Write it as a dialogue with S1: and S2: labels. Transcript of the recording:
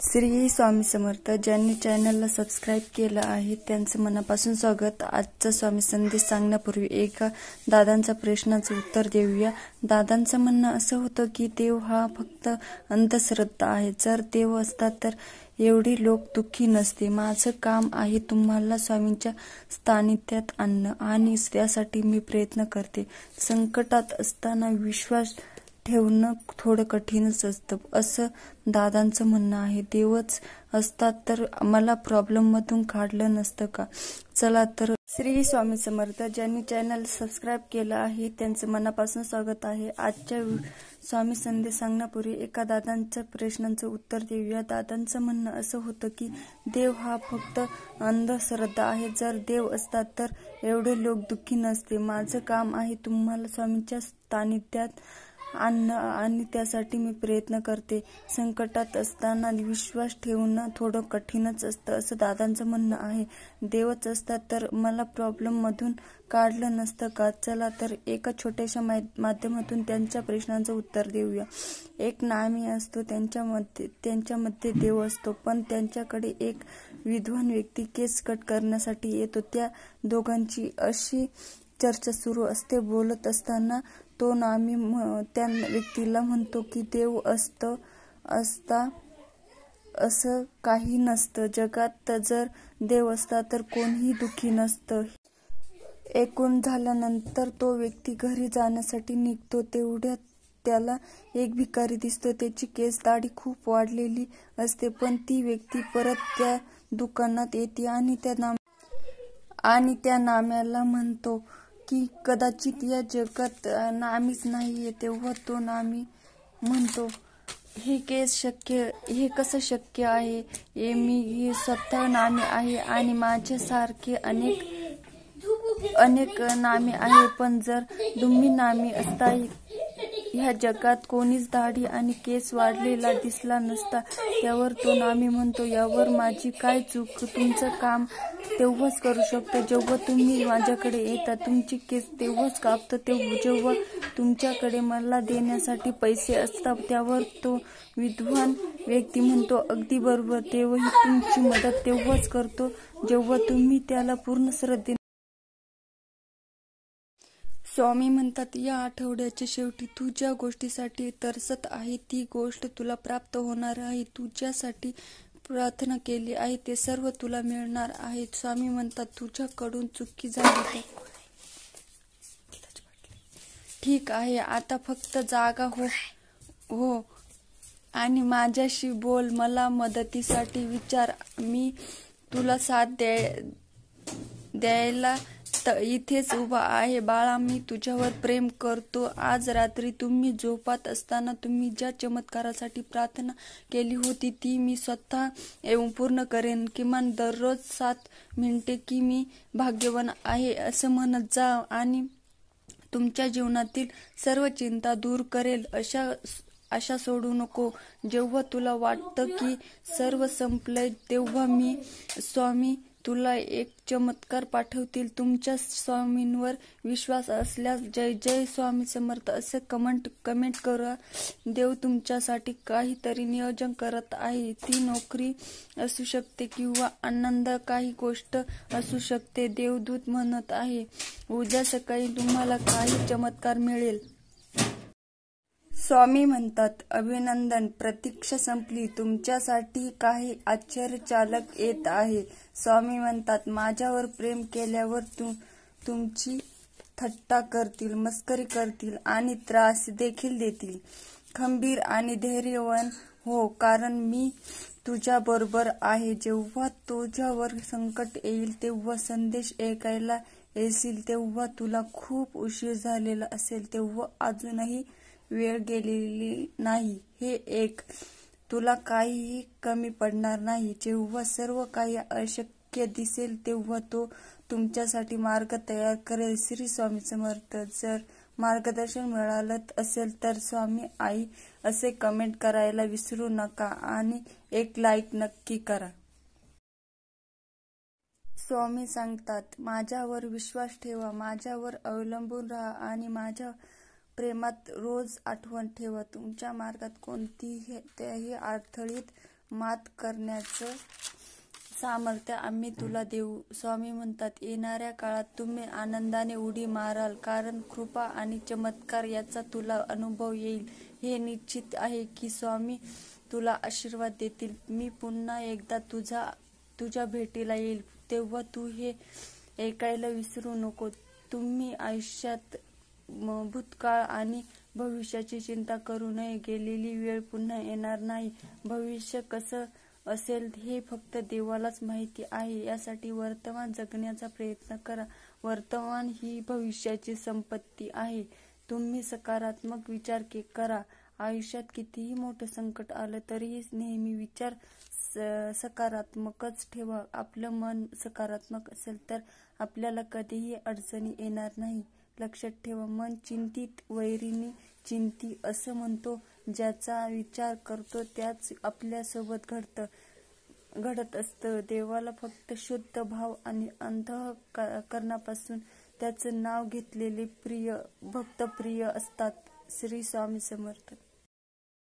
S1: श्री स्वामी समर्थ. ज्यांनी चॅनलला सबस्क्राईब केलं आहे त्यांचं मनापासून स्वागत. आजचा स्वामी संदेश सांगण्यापूर्वी एका दादांच्या प्रश्नाचं उत्तर देऊया. दादांचं म्हणणं असं होतं की देव हा फक्त अंधश्रद्धा आहे. जर देव असता तर एवढे लोक दुःखी नसते. माझं काम आहे तुम्हाला स्वामींच्या सानिध्यात आणणं आणि त्यासाठी मी प्रयत्न करते. संकटात असताना विश्वास ठेवणं थोडं कठीणच असतं असं दादांचं म्हणणं आहे. देवच असतात तर मला प्रॉब्लेम मधून काढलं नसतं का? चला तर श्री स्वामी समर्थ. ज्यांनी चॅनल सबस्क्राईब केलं आहे त्यांचं मनापासून स्वागत आहे. आजच्या स्वामी संदेश सांगण्यापूर्वी एका दादांच्या प्रश्नांचं उत्तर देऊया. दादांचं म्हणणं असं होतं की देव हा फक्त अंधश्रद्धा आहे. जर देव असतात तर एवढे लोक दुःखी नसते. माझं काम आहे तुम्हाला स्वामींच्या सानिध्यात आणणं आणि त्यासाठी मी प्रयत्न करते. संकटात असताना विश्वास ठेवणं थोडं कठीणच असतं असं दादांचं म्हणणं आहे. देवच असतात तर मला प्रॉब्लेम मधून काढलं नसतं का? चला तर एका छोट्याशा माध्यमातून त्यांच्या प्रश्नांचं उत्तर देऊया. एक नामी असतो, त्यांच्यामध्ये देव असतो, पण त्यांच्याकडे एक विद्वान व्यक्ती केस कट करण्यासाठी येतो. त्या दोघांची अशी चर्चा सुरू असते. बोलत असताना तो नामी त्या व्यक्तीला म्हणतो की देव असता असं काही नसतं. जगात जर देव असता तर कोणीही दुःखी नसतं. ऐकून झाल्यानंतर तो व्यक्ती घरी जाण्यासाठी निघतो. तेवढ्यात त्याला एक भिकारी दिसतो. त्याची केस दाढी खूप वाढलेली असते, पण ती व्यक्ती परत त्या दुकानात येते आणि त्या नाम्याला म्हणतो की कदाचित या जगात नामीच नाहीये. तेव्हा तो नामी म्हणतो, हे कसं शक्य आहे? मी स्वतः नामी आहे आणि माझ्यासारखे अनेक नामी आहे. पण जर तुम्ही नामी असता ह्या जगात कोणीच दाढी आणि केस वाढलेला दिसला नसता. त्यावर तो नामी म्हणतो, यावर माझी काय चूक? तुमचं काम तेव्हाच करू शकतो जेव्हा तुम्ही माझ्याकडे येता. तुमची केस तेव्हाच कापतो जेव्हा तुमच्याकडे मला देण्यासाठी पैसे असतात. त्यावर तो विद्वान व्यक्ती म्हणतो, अगदी बरोबर. देवही तुमची मदत तेव्हाच करतो जेव्हा तुम्ही त्याला पूर्ण श्रद्धेने. स्वामी म्हणतात, या आठवड्याच्या शेवटी तू ज्या गोष्टीसाठी तरसत आहे ती गोष्ट तुला प्राप्त होणार आहे. तू ज्यासाठी प्रार्थना केली आहे ते सर्व तुला मिळणार आहे. स्वामी म्हणतात, तुझ्याकडून चुकी झाली तर ठीक आहे. आता फक्त जागा हो आणि माझ्याशी बोल. मला मदतीसाठी विचार. मी तुला साथ द्यायला इथेच उभा आहे. बाळा, मी तुझ्यावर प्रेम करतो. आज रात्री तुम्ही झोपात असताना तुम्ही ज्या चमत्कारासाठी प्रार्थना केली होती ती मी स्वतः येऊन पूर्ण करेन. किमान दररोज 7 मिनिटे की मी भाग्यवान आहे असं म्हणत जा आणि तुमच्या जीवनातील सर्व चिंता दूर करेल आशा सोडू नको. जेव्हा तुला वाटतं की सर्व संपलंय तेव्हा स्वामी तुला एक चमत्कार पाठवतील. तुमच्या स्वामींवर विश्वास असल्यास जय जय स्वामी समर्थ असे कमेंट करा. देव तुमच्यासाठी काहीतरी नियोजन करत आहे. ती नोकरी असू शकते किंवा आनंद काही गोष्ट असू शकते. देवदूत म्हणत आहे, उद्या सकाळी तुम्हाला काही चमत्कार मिळेल. स्वामी म्हणतात, अभिनंदन. प्रतीक्षा संपली. तुमच्यासाठी काही आश्चर्यचालक येत आहे. स्वामी म्हणतात, माझ्यावर प्रेम केल्यावर तुमची थट्टा करतील, मस्करी करतील आणि त्रास देखील देतील. खंबीर आणि धैर्यवान हो, कारण मी तुझ्या बरोबर आहे. जेव्हा तुझ्यावर संकट येईल तेव्हा संदेश ऐकायला येशील तेव्हा तुला खूप उशीर झालेला असेल. तेव्हा अजूनही वेळ गेलेली नाही हे एक. तुला काहीही कमी पडणार नाही. जेव्हा सर्व काही अशक्य दिसेल तेव्हा तो तुमच्यासाठी मार्ग तयार करेल. श्री स्वामी समर्थ. जर मार्गदर्शन मिळालं असेल तर स्वामी आई असे कमेंट करायला विसरू नका आणि एक लाईक नक्की करा. स्वामी सांगतात, माझ्यावर विश्वास ठेवा, माझ्यावर अवलंबून राहा आणि माझ्या प्रेमात रोज आठवण ठेवा. तुमच्या मार्गात कोणतीही अडथळीत मात करण्याचं सामर्थ्य आम्ही तुला देऊ. स्वामी म्हणतात, येणाऱ्या काळात तुम्ही आनंदाने उडी माराल, कारण कृपा आणि चमत्कार याचा तुला अनुभव येईल. हे निश्चित आहे की स्वामी तुला आशीर्वाद देतील. मी पुन्हा एकदा तुझ्या भेटीला येईल, तेव्हा तू हे ऐकायला विसरू नको. तुम्ही आयुष्यात भूतकाळ आणि भविष्याची चिंता करू नये. गेलेली वेळ पुन्हा येणार नाही. भविष्य कसं असेल हे फक्त देवालाच माहिती आहे. यासाठी वर्तमान जगण्याचा प्रयत्न करा. वर्तमान ही भविष्याची संपत्ती आहे. तुम्ही सकारात्मक विचार करा. आयुष्यात कितीही मोठं संकट आलं तरीही नेहमी विचार सकारात्मकच ठेवा. आपलं मन सकारात्मक असेल तर आपल्याला कधीही अडचणी येणार नाही. लक्षात ठेवा, मन चिंतित वैरीने चिंती असं म्हणतो. ज्याचा विचार करतो त्याच आपल्यासोबत घडत असतं. देवाला फक्त शुद्ध भाव आणि अंतःकरणापासून त्याचं नाव घेतलेले भक्त प्रिय असतात. श्री स्वामी समर्थ.